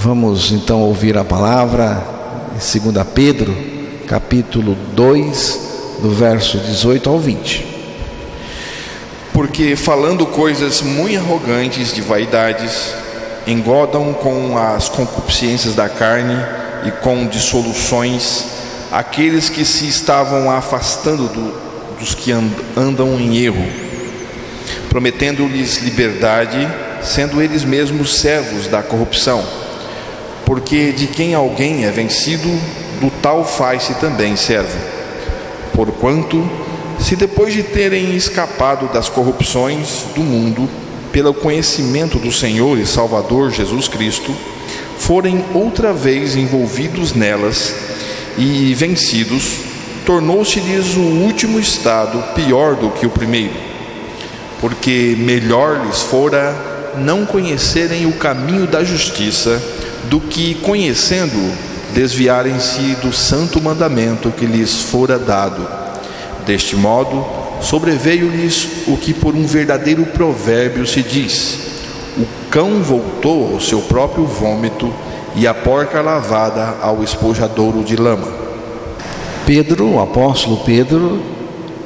Vamos então ouvir a palavra em 2 Pedro, capítulo 2, do verso 18 ao 20. Porque falando coisas muito arrogantes de vaidades, engodam com as concupiscências da carne e com dissoluções aqueles que se estavam afastando dos que andam em erro, prometendo-lhes liberdade, sendo eles mesmos servos da corrupção. Porque de quem alguém é vencido, do tal faz-se também servo. Porquanto, se depois de terem escapado das corrupções do mundo, pelo conhecimento do Senhor e Salvador Jesus Cristo, forem outra vez envolvidos nelas e vencidos, tornou-se-lhes o último estado pior do que o primeiro. Porque melhor lhes fora não conhecerem o caminho da justiça, do que, conhecendo-o, desviarem-se do santo mandamento que lhes fora dado. Deste modo, sobreveio-lhes o que por um verdadeiro provérbio se diz: o cão voltou ao seu próprio vômito, e a porca lavada ao espojadouro de lama. Pedro, o apóstolo Pedro,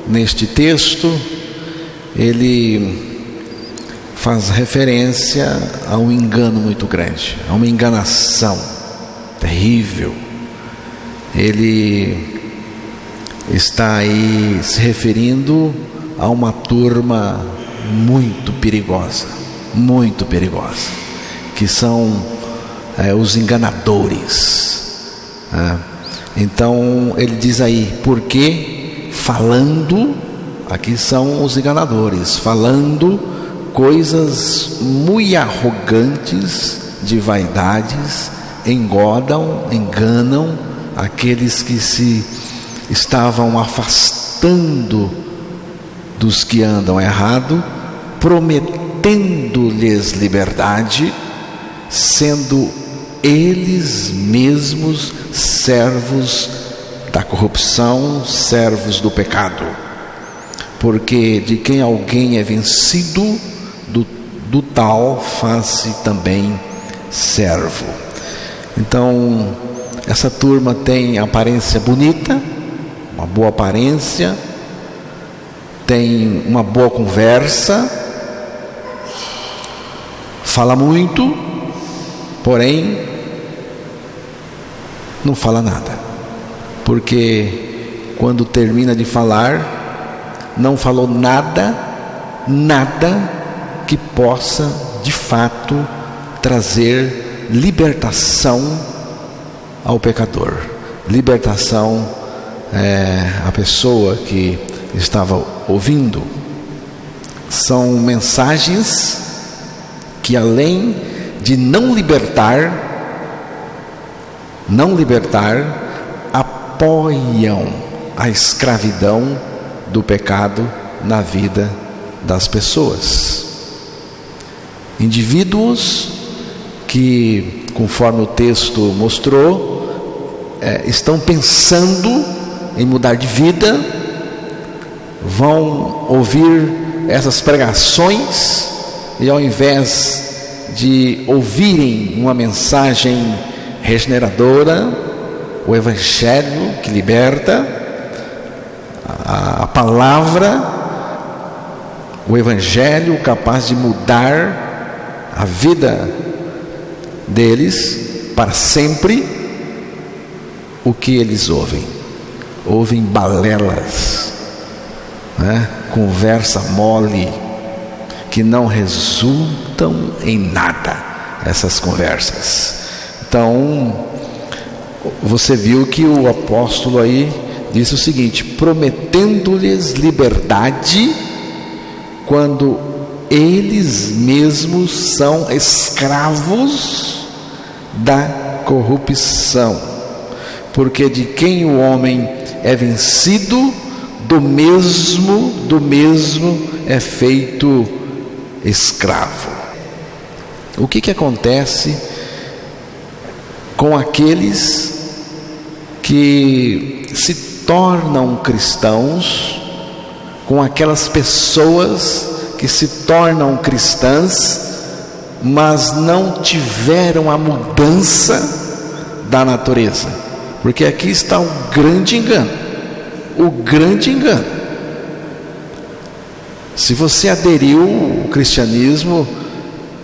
neste texto, ele faz referência a um engano muito grande, a uma enganação terrível. Ele está aí se referindo a uma turma muito perigosa, que são os enganadores. Então ele diz aí, porque falando, aqui são os enganadores, falando coisas muito arrogantes de vaidades, enganam aqueles que se estavam afastando dos que andam errado, prometendo-lhes liberdade, sendo eles mesmos servos da corrupção, servos do pecado. Porque de quem alguém é vencido, do tal faz-se também servo. Então, essa turma tem aparência bonita, uma boa aparência, tem uma boa conversa, fala muito, porém não fala nada, porque quando termina de falar, não falou nada que possa de fato trazer libertação ao pecador, libertação à pessoa que estava ouvindo. São mensagens que, além de não libertar, apoiam a escravidão do pecado na vida das pessoas. Indivíduos que, conforme o texto mostrou, estão pensando em mudar de vida, vão ouvir essas pregações e, ao invés de ouvirem uma mensagem regeneradora, o Evangelho que liberta, a palavra, o Evangelho capaz de mudar a vida deles para sempre, o que eles ouvem? Ouvem balelas, conversa mole, que não resultam em nada, essas conversas. Então, você viu que o apóstolo aí disse o seguinte: prometendo-lhes liberdade, quando eles mesmos são escravos da corrupção. Porque de quem o homem é vencido, do mesmo é feito escravo. O que acontece com aqueles que se tornam cristãos, com aquelas pessoas que se tornam cristãs, mas não tiveram a mudança da natureza. Porque aqui está o grande engano. O grande engano. Se você aderiu ao cristianismo,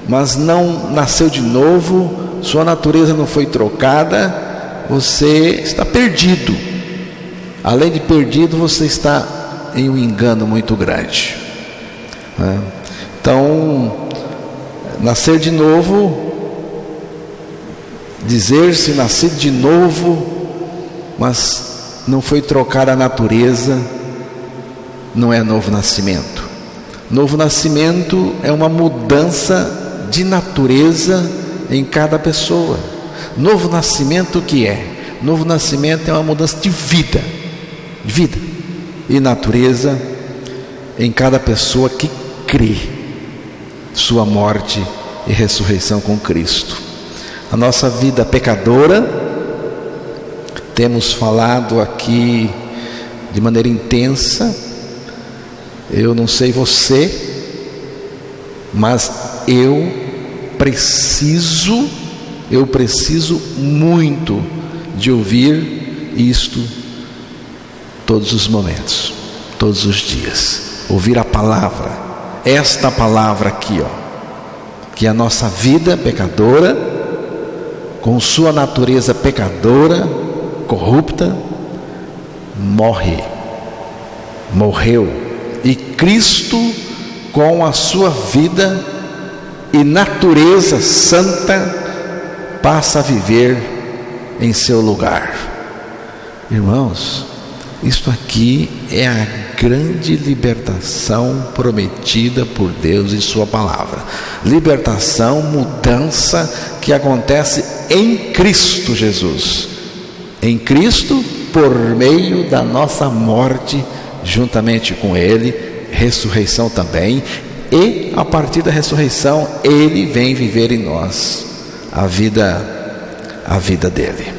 mas não nasceu de novo, sua natureza não foi trocada, você está perdido. Além de perdido, você está em um engano muito grande. Então, nascer de novo, dizer-se nascido de novo, mas não foi trocada a natureza, não é novo nascimento. Novo nascimento é uma mudança de natureza em cada pessoa. Novo nascimento o que é? Novo nascimento é uma mudança de vida e natureza em cada pessoa que crê sua morte e ressurreição com Cristo. A nossa vida pecadora, temos falado aqui de maneira intensa. Eu não sei você, mas eu preciso muito de ouvir isto todos os momentos, todos os dias. Ouvir a palavra, esta palavra aqui, que a nossa vida pecadora, com sua natureza pecadora, corrupta, morreu, e Cristo, com a sua vida e natureza santa, passa a viver em seu lugar. Irmãos, isto aqui é a grande libertação prometida por Deus em sua palavra. Libertação, mudança que acontece em Cristo Jesus. Em Cristo, por meio da nossa morte, juntamente com Ele, ressurreição também, e a partir da ressurreição, Ele vem viver em nós a vida dele.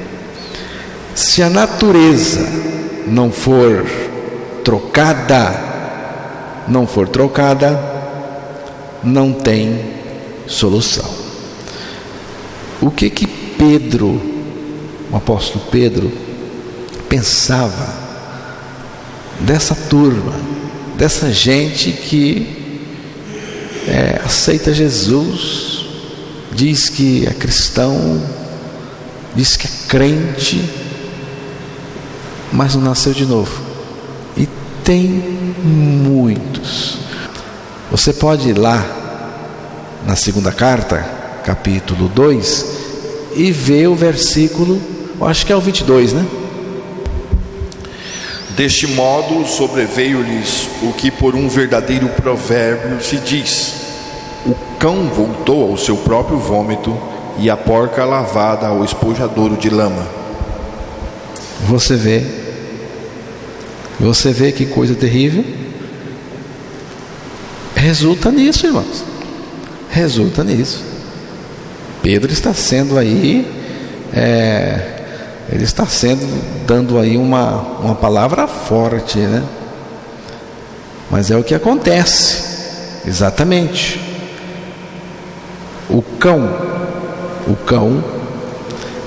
Se a natureza não for trocada, não tem solução. O que Pedro, o apóstolo Pedro, pensava dessa turma, dessa gente que aceita Jesus, diz que é cristão, diz que é crente, mas não nasceu de novo. E tem muitos. Você pode ir lá na segunda carta, capítulo 2, e ver o versículo, eu acho que é o 22, né? Deste modo sobreveio-lhes o que por um verdadeiro provérbio se diz: o cão voltou ao seu próprio vômito, e a porca lavada ao espojadouro de lama. Você vê que coisa terrível. Resulta nisso, irmãos. Resulta nisso. Pedro está sendo aí, ele está dando aí uma palavra forte, né? Mas é o que acontece, exatamente. O cão,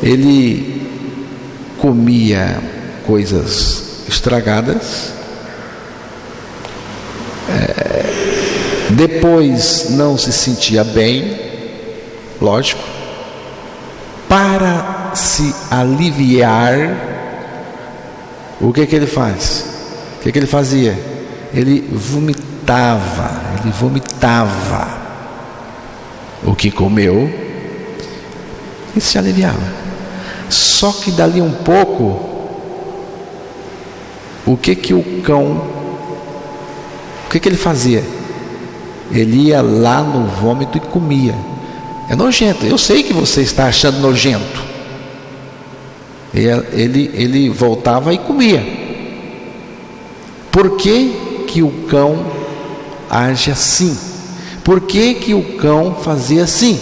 ele comia coisas estragadas, depois não se sentia bem, lógico, para se aliviar, o que ele faz? O que ele fazia? Ele vomitava o que comeu e se aliviava. Só que dali um pouco, o que ele fazia? Ele ia lá no vômito e comia. É nojento, eu sei que você está achando nojento. Ele voltava e comia. Por que o cão age assim? Por que o cão fazia assim?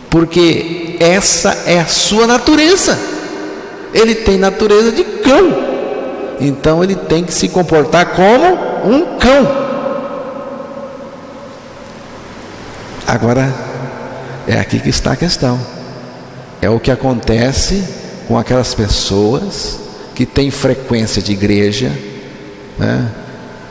Porque essa é a sua natureza. Ele tem natureza de cão, então ele tem que se comportar como um cão. Agora, é aqui que está a questão. É o que acontece com aquelas pessoas que têm frequência de igreja, né?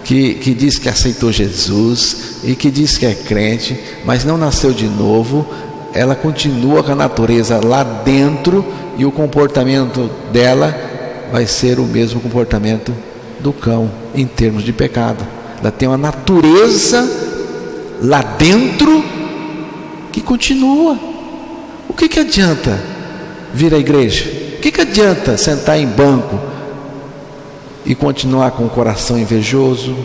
Que diz que aceitou Jesus e que diz que é crente, mas não nasceu de novo. Ela continua com a natureza lá dentro e o comportamento dela vai ser o mesmo comportamento do cão em termos de pecado. Ela tem uma natureza lá dentro que continua. O que adianta vir à igreja? O que adianta sentar em banco e continuar com o coração invejoso,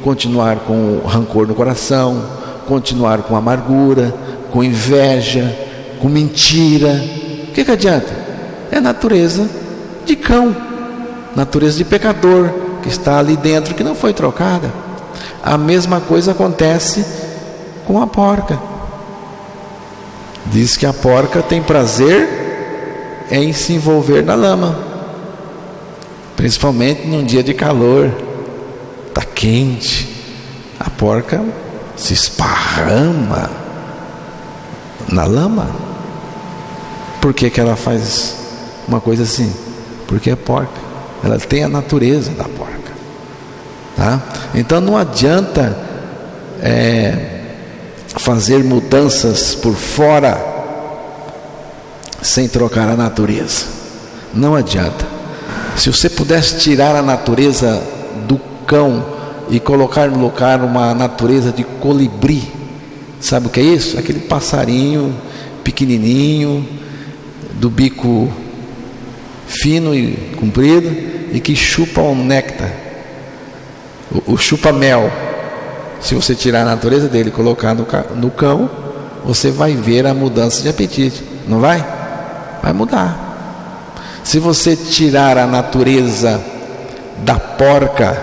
continuar com rancor no coração, continuar com amargura, com inveja, com mentira? O que adianta? É a natureza de cão, natureza de pecador que está ali dentro, que não foi trocada. A mesma coisa acontece com a porca. Diz que a porca tem prazer em se envolver na lama, principalmente num dia de calor, está quente, a porca se esparrama na lama. Por que ela faz uma coisa assim? Porque é porca, ela tem a natureza da porca, tá? Então não adianta fazer mudanças por fora sem trocar a natureza. Não adianta. Se você pudesse tirar a natureza do cão e colocar no lugar uma natureza de colibri, sabe o que é isso? Aquele passarinho pequenininho, do bico fino e comprido, e que chupa um néctar, o chupa-mel. Se você tirar a natureza dele e colocar no cão, você vai ver a mudança de apetite. Não vai? Vai mudar. Se você tirar a natureza da porca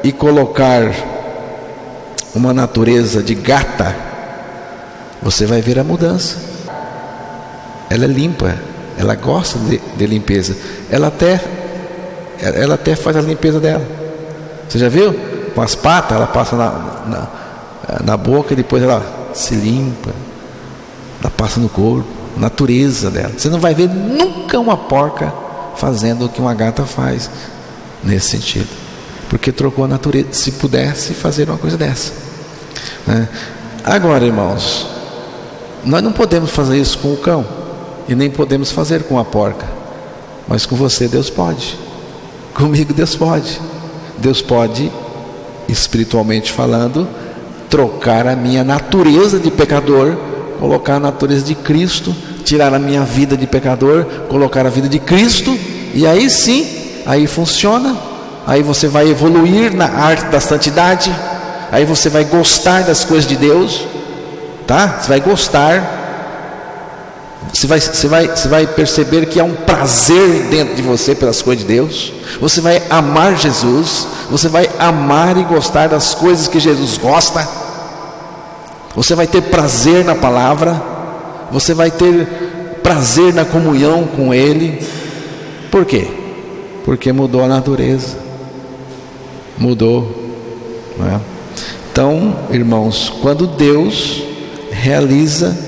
e colocar uma natureza de gata, você vai ver a mudança. Ela é limpa, ela gosta de limpeza. Ela até faz a limpeza dela. Você já viu? Com as patas, ela passa na boca e depois ela se limpa, ela passa no corpo, natureza dela. Você não vai ver nunca uma porca fazendo o que uma gata faz nesse sentido, porque trocou a natureza. Se pudesse fazer uma coisa dessa, né? Agora, irmãos, nós não podemos fazer isso com o cão e nem podemos fazer com a porca, mas com você Deus pode, comigo Deus pode. Deus pode, espiritualmente falando, trocar a minha natureza de pecador, colocar a natureza de Cristo, tirar a minha vida de pecador, colocar a vida de Cristo, e aí sim, aí funciona. Aí você vai evoluir na arte da santidade, aí você vai gostar das coisas de Deus, tá? Você vai gostar, você vai perceber que há um prazer dentro de você pelas coisas de Deus. Você vai amar Jesus, você vai amar e gostar das coisas que Jesus gosta. Você vai ter prazer na palavra, você vai ter prazer na comunhão com Ele. Por quê? Porque mudou a natureza, mudou, não é? Então, irmãos, quando Deus realiza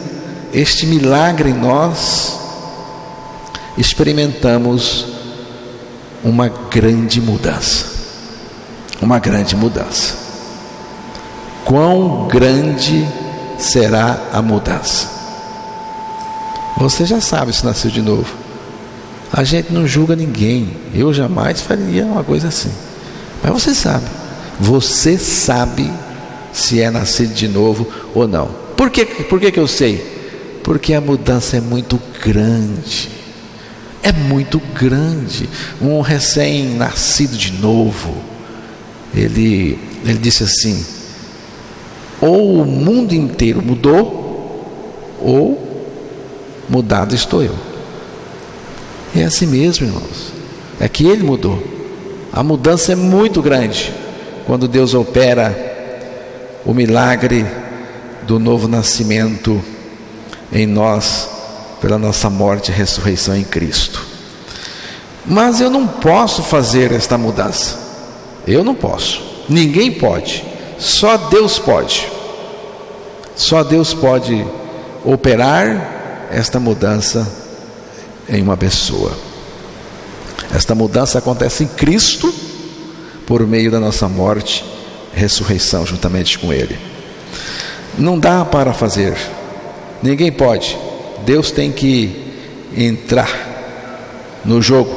este milagre em nós, experimentamos uma grande mudança. Uma grande mudança. Quão grande será a mudança? Você já sabe se nasceu de novo. A gente não julga ninguém. Eu jamais faria uma coisa assim. Mas você sabe. Você sabe se é nascido de novo ou não. Por que eu sei? Porque a mudança é muito grande. É muito grande. Um recém-nascido de novo, ele disse assim: ou o mundo inteiro mudou, ou mudado estou eu. É assim mesmo, irmãos. É que ele mudou. A mudança é muito grande quando Deus opera o milagre do novo nascimento em nós, pela nossa morte e ressurreição em Cristo. Mas eu não posso fazer esta mudança. Eu não posso. Ninguém pode. Só Deus pode. Só Deus pode operar esta mudança em uma pessoa. Esta mudança acontece em Cristo, por meio da nossa morte e ressurreição juntamente com Ele. Não dá para fazer, ninguém pode. Deus tem que entrar no jogo.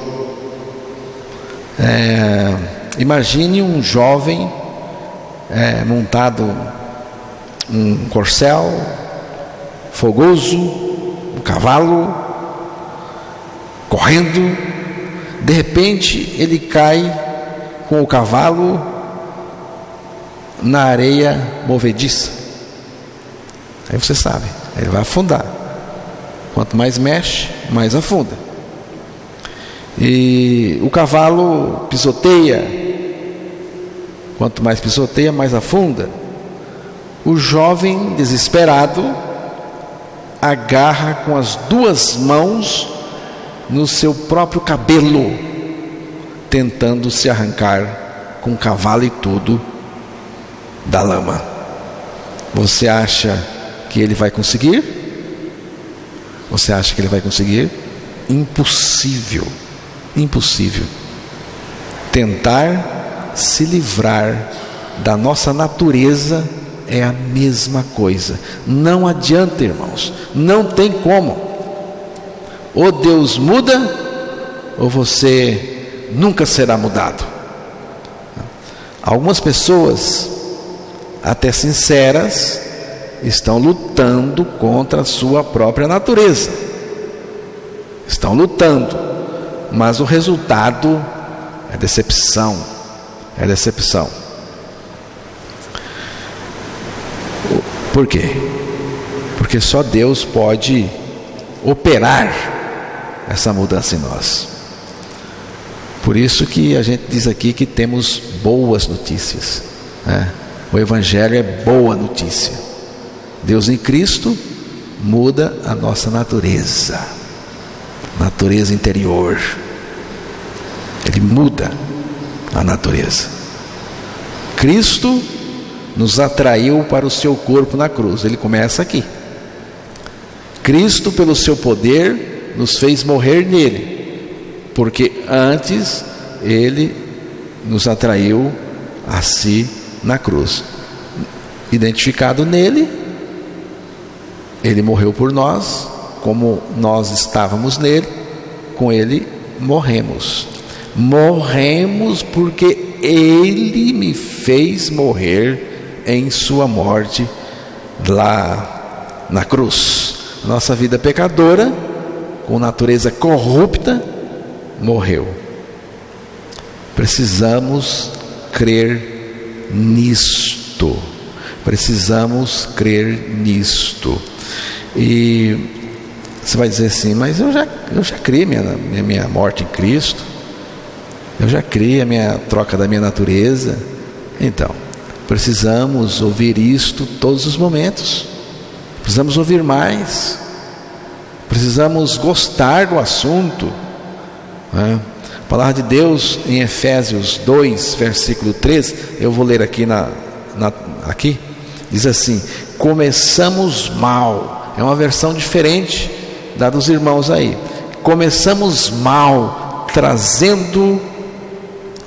Imagine um jovem montado um corcel fogoso, um cavalo, correndo. De repente ele cai com o cavalo na areia movediça. Aí você sabe, ele vai afundar. Quanto mais mexe, mais afunda. E o cavalo pisoteia. Quanto mais pisoteia, mais afunda. O jovem desesperado agarra com as duas mãos no seu próprio cabelo, tentando se arrancar com o cavalo e tudo da lama. Você acha que ele vai conseguir? Você acha que ele vai conseguir? Impossível. Impossível. Tentar se livrar da nossa natureza é a mesma coisa. Não adianta, irmãos. Não tem como. Ou Deus muda, ou você nunca será mudado. Algumas pessoas, até sinceras, estão lutando contra a sua própria natureza. Estão lutando, mas o resultado é decepção. É decepção. Por quê? Porque só Deus pode operar essa mudança em nós. Por isso que a gente diz aqui que temos boas notícias, né? O Evangelho é boa notícia. Deus em Cristo muda a nossa natureza interior. Ele muda a natureza. Cristo nos atraiu para o seu corpo na cruz. Ele começa aqui. Cristo, pelo seu poder, nos fez morrer nele, porque antes ele nos atraiu a si na cruz. Identificado nele, ele morreu por nós. Como nós estávamos nele, com ele morremos. Morremos porque ele me fez morrer em sua morte lá na cruz. Nossa vida pecadora, com natureza corrupta, morreu. Precisamos crer nisto. Precisamos crer nisto. E você vai dizer assim, mas eu já criei minha morte em Cristo. Eu já criei a minha troca da minha natureza. Então, precisamos ouvir isto todos os momentos. Precisamos ouvir mais. Precisamos gostar do assunto, né? A palavra de Deus em Efésios 2, versículo 3, eu vou ler aqui aqui, diz assim: começamos mal. É uma versão diferente da dos irmãos aí. Começamos mal, trazendo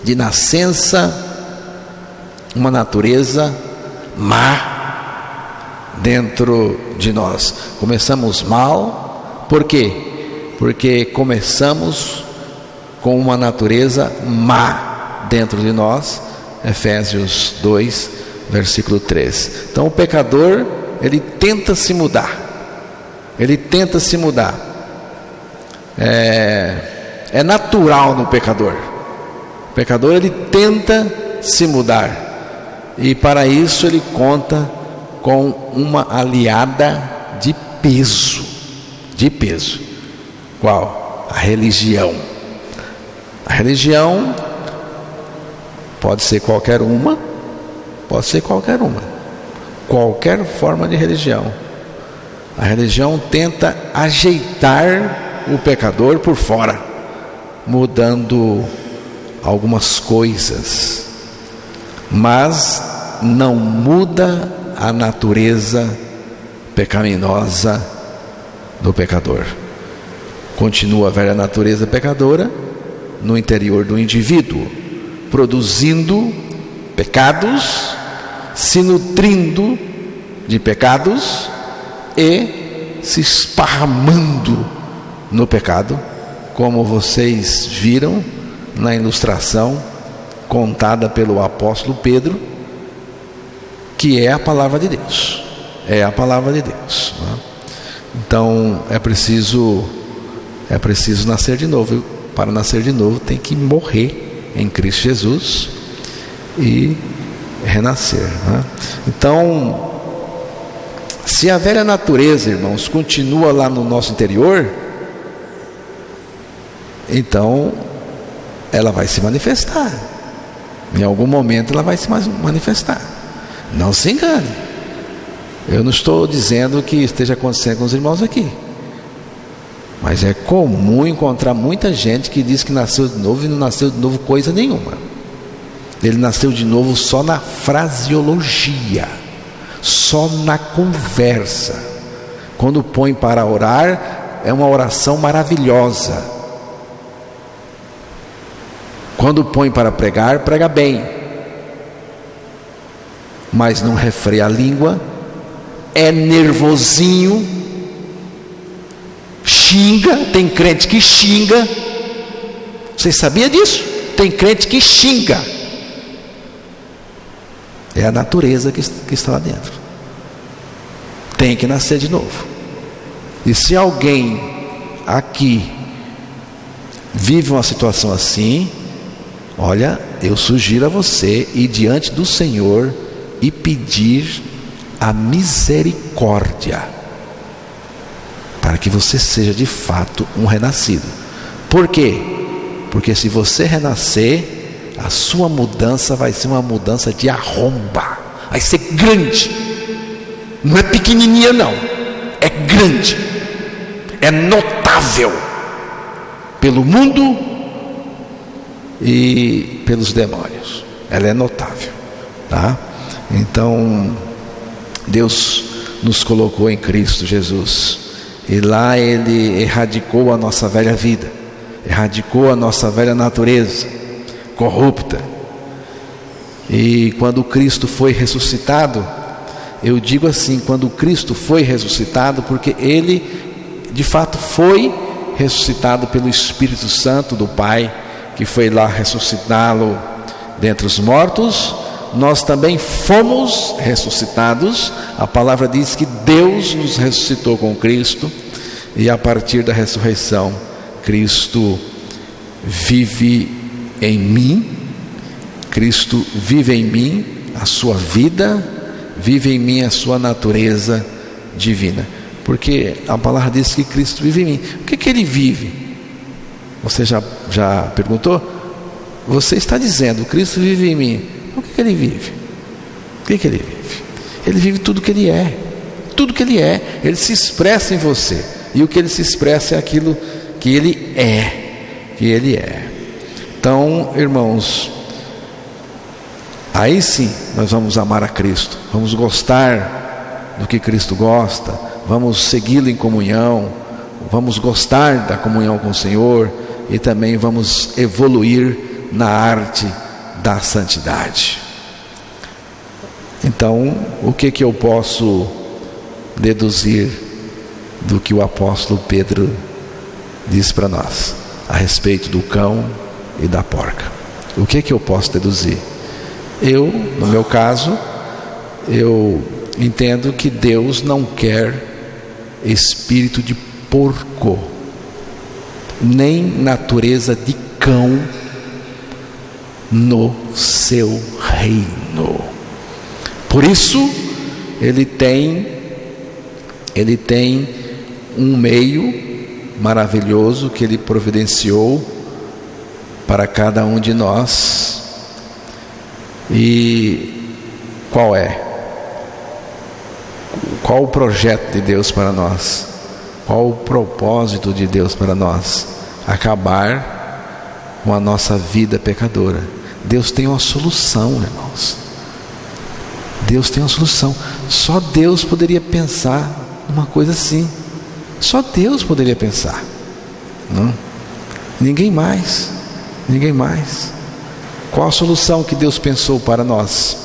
de nascença uma natureza má dentro de nós. Começamos mal, por quê? Porque começamos com uma natureza má dentro de nós. Efésios 2, versículo 3. Então o pecador, ele tenta se mudar. Ele tenta se mudar. É natural no pecador. O pecador, ele tenta se mudar. E para isso ele conta com uma aliada de peso. De peso. Qual? A religião. A religião pode ser qualquer uma. Pode ser qualquer uma. Qualquer forma de religião. A religião tenta ajeitar o pecador por fora, mudando algumas coisas, mas não muda a natureza pecaminosa do pecador. Continua a velha natureza pecadora no interior do indivíduo, produzindo pecados, se nutrindo de pecados e se esparramando no pecado, como vocês viram na ilustração contada pelo apóstolo Pedro, que é a palavra de Deus. É a palavra de Deus, né? Então é preciso nascer de novo. Para nascer de novo tem que morrer em Cristo Jesus e renascer, né? Então, se a velha natureza, irmãos, continua lá no nosso interior, então ela vai se manifestar. Em algum momento ela vai se manifestar. Não se engane. Eu não estou dizendo que esteja acontecendo com os irmãos aqui, mas é comum encontrar muita gente que diz que nasceu de novo e não nasceu de novo coisa nenhuma. Ele nasceu de novo só na fraseologia, só na conversa. Quando põe para orar, é uma oração maravilhosa. Quando põe para pregar, prega bem, mas não refreia a língua, é nervosinho, xinga. Tem crente que xinga. Você sabia disso? Tem crente que xinga. É a natureza que está lá dentro. Tem que nascer de novo. E se alguém aqui vive uma situação assim, olha, eu sugiro a você ir diante do Senhor e pedir a misericórdia, para que você seja de fato um renascido. Por quê? Porque se você renascer, a sua mudança vai ser uma mudança de arromba, vai ser grande. Não é pequenininha não, é grande, é notável pelo mundo e pelos demônios. Ela é notável, tá? Então Deus nos colocou em Cristo Jesus, e lá Ele erradicou a nossa velha vida, erradicou a nossa velha natureza corrupta. E quando Cristo foi ressuscitado, eu digo assim, quando Cristo foi ressuscitado, porque Ele de fato foi ressuscitado pelo Espírito Santo do Pai, que foi lá ressuscitá-lo dentre os mortos. Nós também fomos ressuscitados. A palavra diz que Deus nos ressuscitou com Cristo, e a partir da ressurreição, Cristo vive em mim. Cristo vive em mim a sua vida, vive em mim a sua natureza divina, porque a palavra diz que Cristo vive em mim. O que Ele vive? Você já perguntou? Você está dizendo, Cristo vive em mim. O que Ele vive? O que Ele vive? Ele vive tudo que Ele é. Tudo que Ele é. Ele se expressa em você. E o que Ele se expressa é aquilo que Ele é. Que Ele é. Então, irmãos, aí sim nós vamos amar a Cristo. Vamos gostar do que Cristo gosta. Vamos segui-lo em comunhão. Vamos gostar da comunhão com o Senhor. E também vamos evoluir na arte da santidade. Então, o que eu posso deduzir do que o apóstolo Pedro diz para nós a respeito do cão e da porca? O que eu posso deduzir? No meu caso, eu entendo que Deus não quer espírito de porco, nem natureza de cão no seu reino. Por isso ele tem um meio maravilhoso que ele providenciou para cada um de nós. E qual é? Qual o projeto de Deus para nós? Qual o propósito de Deus para nós? Acabar com a nossa vida pecadora. Deus tem uma solução, irmãos. Deus tem uma solução. Só Deus poderia pensar uma coisa assim. Só Deus poderia pensar, não? Ninguém mais. Ninguém mais. Qual a solução que Deus pensou para nós?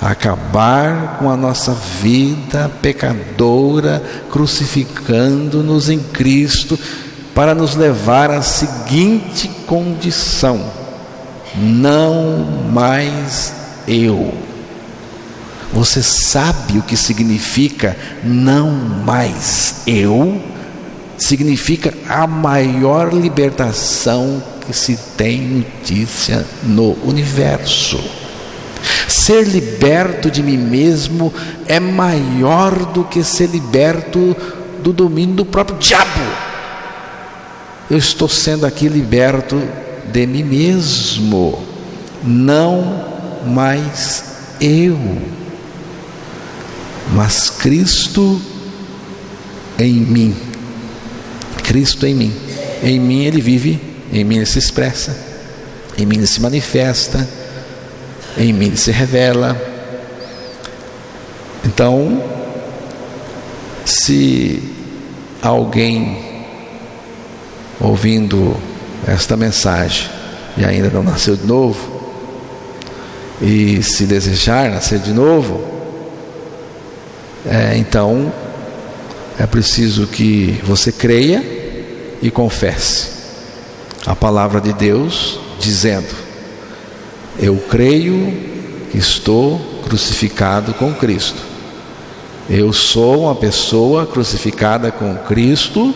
Acabar com a nossa vida pecadora, crucificando-nos em Cristo, para nos levar à seguinte condição: não mais eu. Você sabe o que significa não mais eu? Significa a maior libertação que se tem notícia no universo. Ser liberto de mim mesmo é maior do que ser liberto do domínio do próprio diabo. Eu estou sendo aqui liberto de mim mesmo, não mais eu, mas Cristo em mim. Cristo em mim. Em mim Ele vive, em mim Ele se expressa, em mim Ele se manifesta, em mim Ele se revela. Então, se alguém ouvindo esta mensagem e ainda não nasceu de novo, e se desejar nascer de novo, então é preciso que você creia e confesse a palavra de Deus, dizendo: eu creio que estou crucificado com Cristo. Eu sou uma pessoa crucificada com Cristo,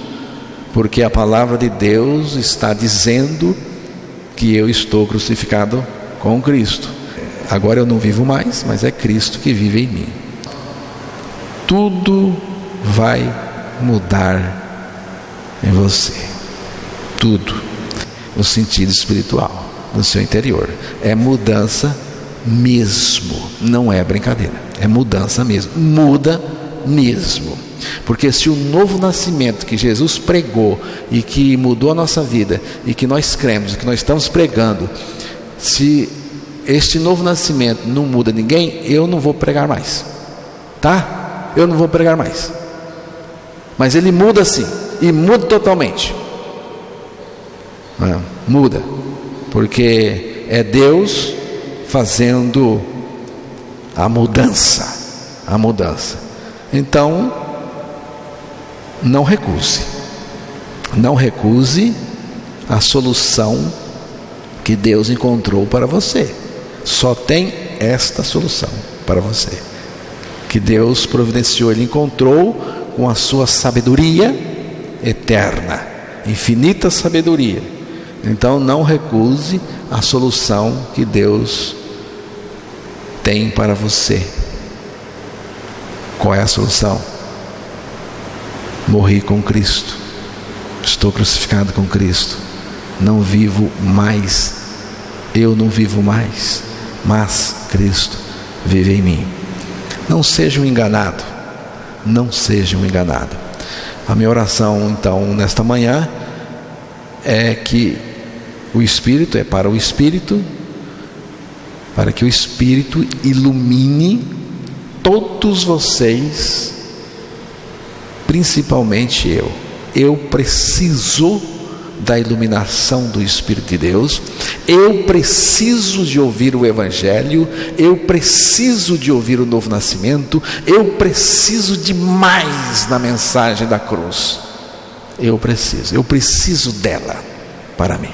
porque a palavra de Deus está dizendo que eu estou crucificado com Cristo. Agora eu não vivo mais, mas é Cristo que vive em mim. Tudo vai mudar em você, tudo, no sentido espiritual, no seu interior. É mudança mesmo, não é brincadeira, é mudança mesmo, muda mesmo. Porque se o novo nascimento que Jesus pregou e que mudou a nossa vida, e que nós cremos, e que nós estamos pregando, se este novo nascimento não muda ninguém, eu não vou pregar mais, tá? Eu não vou pregar mais. Mas ele muda sim, e muda totalmente. Muda, porque é Deus fazendo a mudança, a mudança. Então, não recuse a solução que Deus encontrou para você. Só tem esta solução para você, que Deus providenciou, Ele encontrou com a sua sabedoria eterna, infinita sabedoria. Então não recuse a solução que Deus tem para você. Qual é a solução? Morri com Cristo, estou crucificado com Cristo, não vivo mais, eu não vivo mais, mas Cristo vive em mim. Não seja um enganado, não seja um enganado. A minha oração então nesta manhã é que o Espírito, para o Espírito, para que o Espírito ilumine todos vocês, principalmente eu preciso da iluminação do Espírito de Deus, eu preciso de ouvir o Evangelho, eu preciso de ouvir o novo nascimento, eu preciso de mais na mensagem da cruz, eu preciso dela para mim.